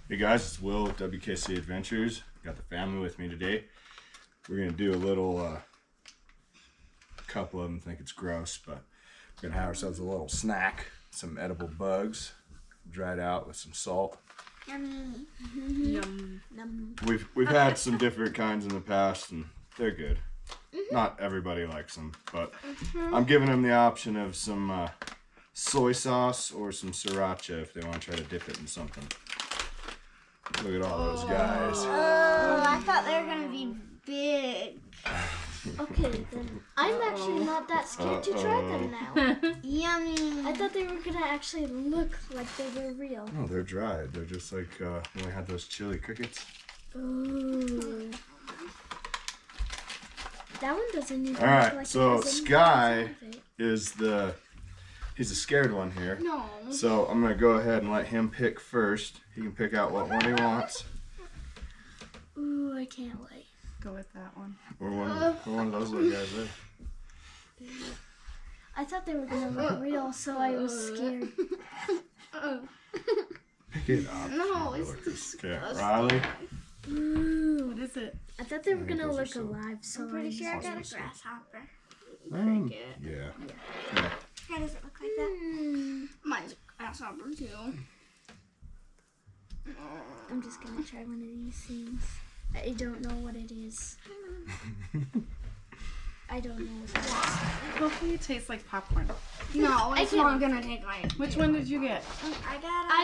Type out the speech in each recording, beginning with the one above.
Hey guys, it's Will with WKC Adventures. Got the family with me today. We're gonna do a little, a couple of them think it's gross, but we're gonna have ourselves a little snack, some edible bugs, dried out with some salt. Yummy. Yum. Yum. We've had some different kinds in the past, and they're good. Not everybody likes them, but I'm giving them the option of some soy sauce or some sriracha if they want to try to dip it in something. Look at all those guys. Oh, I thought they were gonna be big. Okay, then I'm actually not that scared to try them now. Yummy. I thought they were gonna actually look like they were real. No, they're dried. They're just like when we had those chili crickets. Ooh. That one doesn't even All right, look like so it has any Sky parts of it. is he's the scared one here. No. So I'm gonna go ahead and let him pick first. He can pick out what one he wants. Ooh, I can't wait. Go with that one. Or one of those little guys there. I thought they were gonna look real, so I was scared. Pick it up. No, Really it's okay, disgusting. Riley. Ooh. What is it? I thought they were I think gonna those are look so- alive, so I'm pretty I sure I got a Awesome. grasshopper. Yeah. Yeah, does it look like that? Mine's a grasshopper too. I'm just gonna try one of these things. I don't know what it is. I don't know what it is. Hopefully it tastes like popcorn. No, it's can't- not gonna take like. Which one did you get? I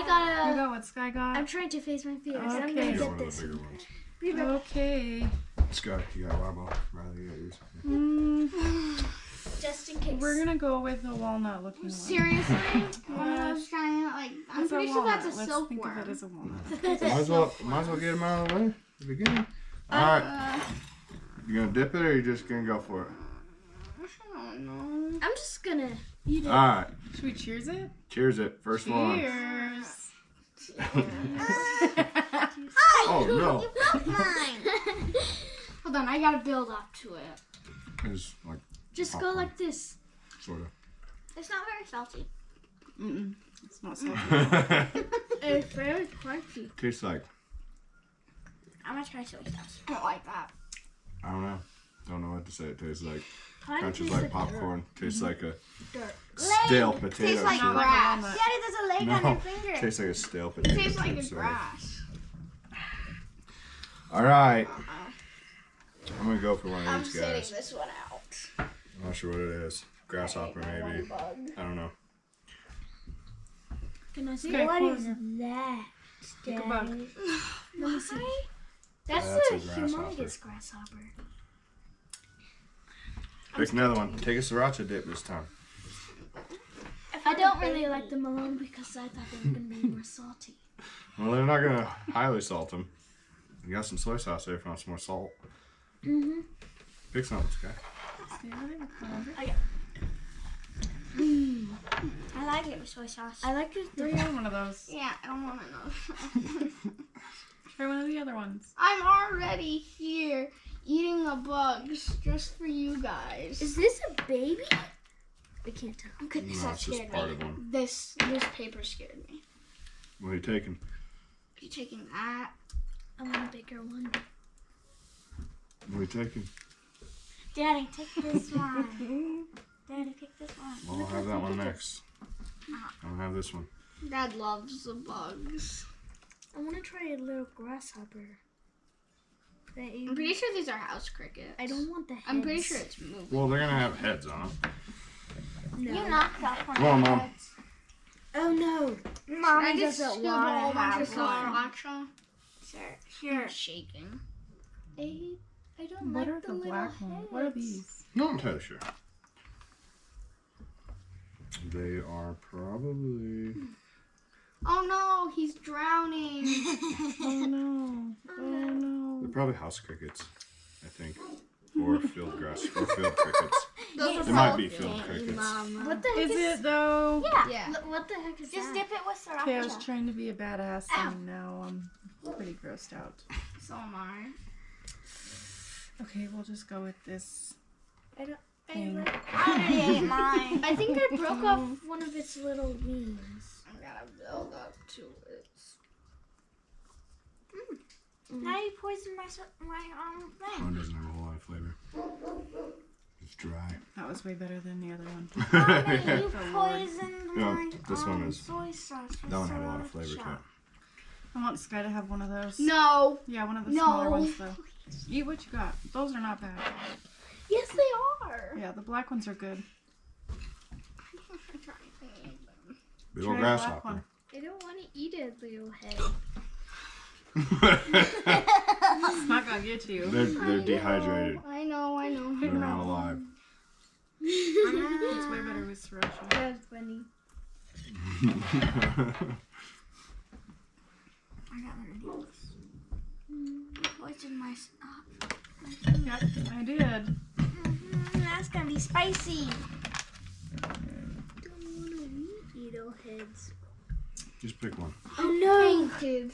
got You got what Sky got? I'm trying to face my fears. I'm Okay. gonna You got get one of this the bigger one. ones. Okay. Scott, you got a eyeball. Riley, you got yours. Just in case. We're gonna go with the walnut looking one. Seriously? One of those giant, like, I'm It's a pretty sure that's a walnut. Let's think of it silkworm. as a walnut. Might as well get him out of the way at the beginning. All right. You gonna dip it or you just gonna go for it? I don't know. I'm just gonna eat it. All right. Should we cheers it? Cheers it. First one. Cheers. Oh no. You broke mine. Hold on, I gotta build up to it. It's like Just go like this. sort of. It's not very salty. Mm-mm. It's not so. It's very crunchy. Tastes like, I'm gonna try soy sauce. I don't like that. I don't know. Don't know what to say. It tastes like Kind of crunches tastes like popcorn. Tastes like a dirt. stale Leg. potato Tastes like chip. Not like a grass. walnut. Daddy, there's a leg on No, your finger. tastes like a stale potato Tastes like chip. a sort of. grass. All right. I'm gonna go for one of I'm these sitting guys. this one out. I'm not sure what it is. Grasshopper maybe. I don't know. Can I see? Okay, What close is it. that? Pick a bug. Let me see. That's That's a a grasshopper. humongous grasshopper. Pick another one. Take a sriracha dip this time. I don't really like them alone because I thought they were gonna be more salty. Well, they're not gonna highly salt them. You got some soy sauce there if you want some more salt. Mm-hmm. Pick something, Sky. I like it with soy sauce. I like it. Try one of those. Yeah, I don't want to know. Try one of the other ones. I'm already here eating the bugs just for you guys. Is this a baby? I can't tell. Okay, No, that it's just scared part me. of one. This paper scared me. What are you taking? You taking that? I want a bigger one. What are you taking? Daddy, take this one. Daddy, pick this one. Well, I'll have that one next. I'll have this one. Dad loves the bugs. I want to try a little grasshopper. I'm pretty sure these are house crickets. I don't want the heads. I'm pretty sure it's moving. Well, they're gonna have heads on them. No. You knocked off one Come on, of the Mom. heads. Oh no. Mommy just doesn't scoop want a whole to bunch have of one. stuff. Sure. I'm shaking. I don't What like are the little black ones? What are heads. these? No, I'm entirely sure. They are probably. Oh no, he's drowning. Oh no. Oh no. They're probably house crickets, I think, or field grass, or field crickets. Those are They might be salty. field crickets. What the heck Is it though? Yeah. What the heck is Just that? dip it with sriracha. Okay, I was trying to be a badass and now I'm pretty grossed out. So am I. Okay, we'll just go with this I don't. thing. I already ate mine. I think I broke off one of its little wings. I gotta build up to it. Now you poisoned my thing. One doesn't have a whole lot of flavor. It's dry. That was way better than the other one. Mama, you poisoned No, my this one is- soy sauce. That one had a lot of flavor to it. I want Sky to have one of those. No. Yeah, one of the No. smaller ones though. Eat what you got. Those are not bad. Yes, they are. Yeah, the black ones are good. Big old Try a black grasshopper. one. I don't want to eat it, little head. It's not gonna get you. They're dehydrated. I know. They're not alive. It's way better with sriracha. That's funny. I got one of these. You poisoned my stuff. Yep, I did. That's gonna be spicy. Don't want to eat heads. Just pick one. Oh no! Painted.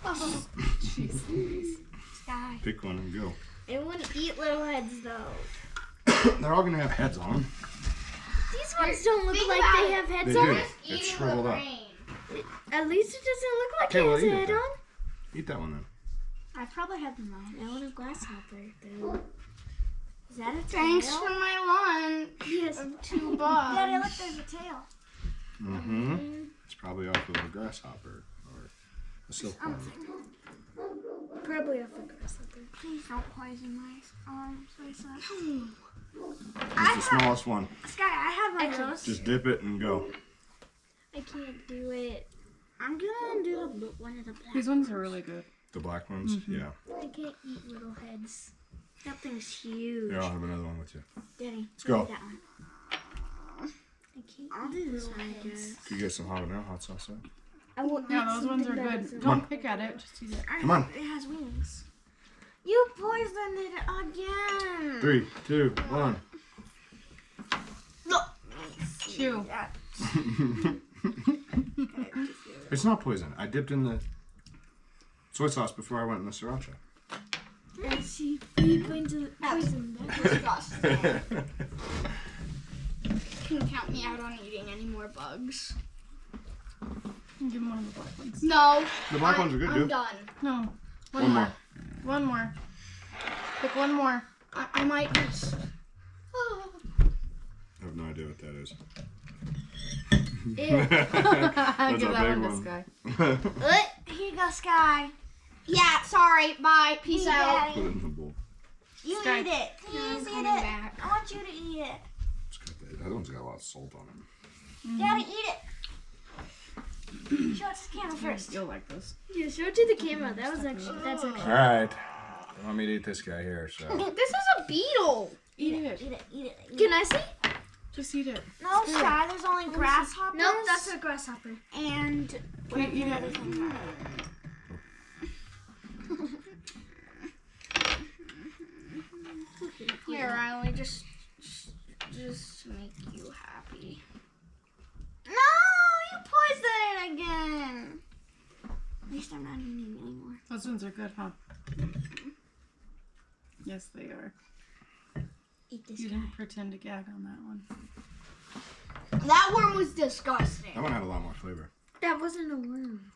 Oh, Jeez. Sky. Pick one and go. I want to eat little heads though. They're all gonna have heads on them. These ones don't look think like about they it. have heads They on. do. just It's eat it shriveled with up. rain. At least it doesn't look like Okay, it well, has eat a it head then. on. Eat that one then. I probably have them on. I want a grasshopper though. Is that a tail? Thanks for my lunch. Yes. Of 2 bucks. Daddy, look, there's a tail. Mm-hmm. It's probably off of a grasshopper or a silkworm. Probably off a grasshopper. Please don't poison my soy sauce. It's the smallest one. Sky, I have one of those. Just dip it and go. I can't do it. I'm gonna do one of the black. These ones are really good. The black ones? Yeah. I can't eat little heads. That thing's huge. Here, I'll have another one with you. Daddy, Let's go. That one. I can't. I'll do this one, I guess. Could you get some habanero hot sauce there? I will Yeah, eat those ones are something that good. isn't- Don't pick at it, just eat it. Come on. It has wings. You poisoned it again. 3, 2, 1. Chew. It's not poison. I dipped in the soy sauce before I went in the sriracha. Is she going to poison that? Disgusting. Can count me out on eating any more bugs. Give him one of the black ones. No. The black ones are good, I'm dude. done. No. One more. One more. Pick one more. I might just. I have no idea what that is. Ew. Give That's that a big one to one. Sky. Here you go, Sky. Yeah, sorry. Bye. Peace out. Put it in the bowl. You Sky. eat it. I'm Please eat coming it. back. I want you to eat it. It's got that one's got a lot of salt on it. Daddy, eat it. Show it to the camera first. You'll like this. Yeah, show it to the camera. That's actually. All right. You want me to eat this guy here, so. This is a beetle. Eat it. Eat it. Eat it. Can I see? Just eat it. No, Sky. There's only grasshoppers. Nope, that's a grasshopper. And Okay, eat it. here, Riley, just to make you happy. No, you poisoned it again. At least I'm not eating anymore. Those ones are good, huh? Yes, they are. Eat this You guy. didn't pretend to gag on that one. That one was disgusting. That one had a lot more flavor. That wasn't a worm.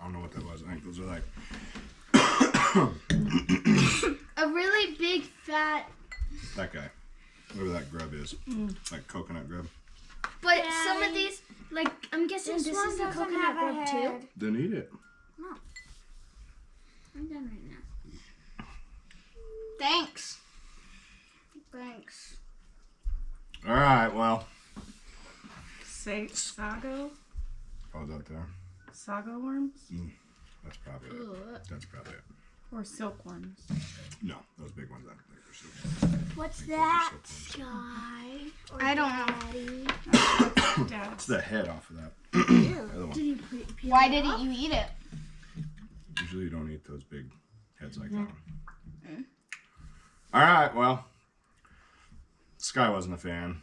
I don't know what that was. I think those are like. A really big fat. That guy. Whatever that grub is. Like coconut grub. But some of these, like I'm guessing this one is the doesn't coconut have a grub too. head. Then eat it. I'm done right now. Thanks. Thanks. All right, well. Say sago? Oh, is that there? Sago worms? That's probably it. That's probably it. Or silkworms? No, those big ones. I don't think are super. What's those are that? silkworms. Sky. I don't know. Dad. It's the head off of that. The other one. Did you peel Why it didn't off? you eat it? Usually you don't eat those big heads like that one. All right, well. Sky wasn't a fan.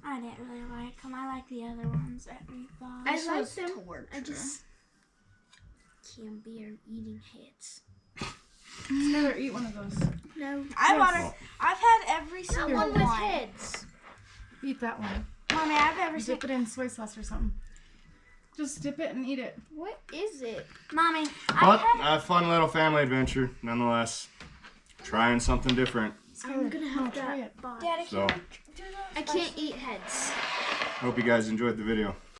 I didn't really like them. I like the other ones that we bought. This I like was them. torture. I just can't bear eating heads. Skylar, eat one of those. No. I've had every That single one with heads. Eat that one. Mommy, I've ever You seen. dip it in soy sauce or something. Just dip it and eat it. What is it? Mommy, But a fun little family adventure, nonetheless. Trying something different. I'm gonna have try that. it. Bye. Daddy, So, I can't eat heads. hope you guys enjoyed the video.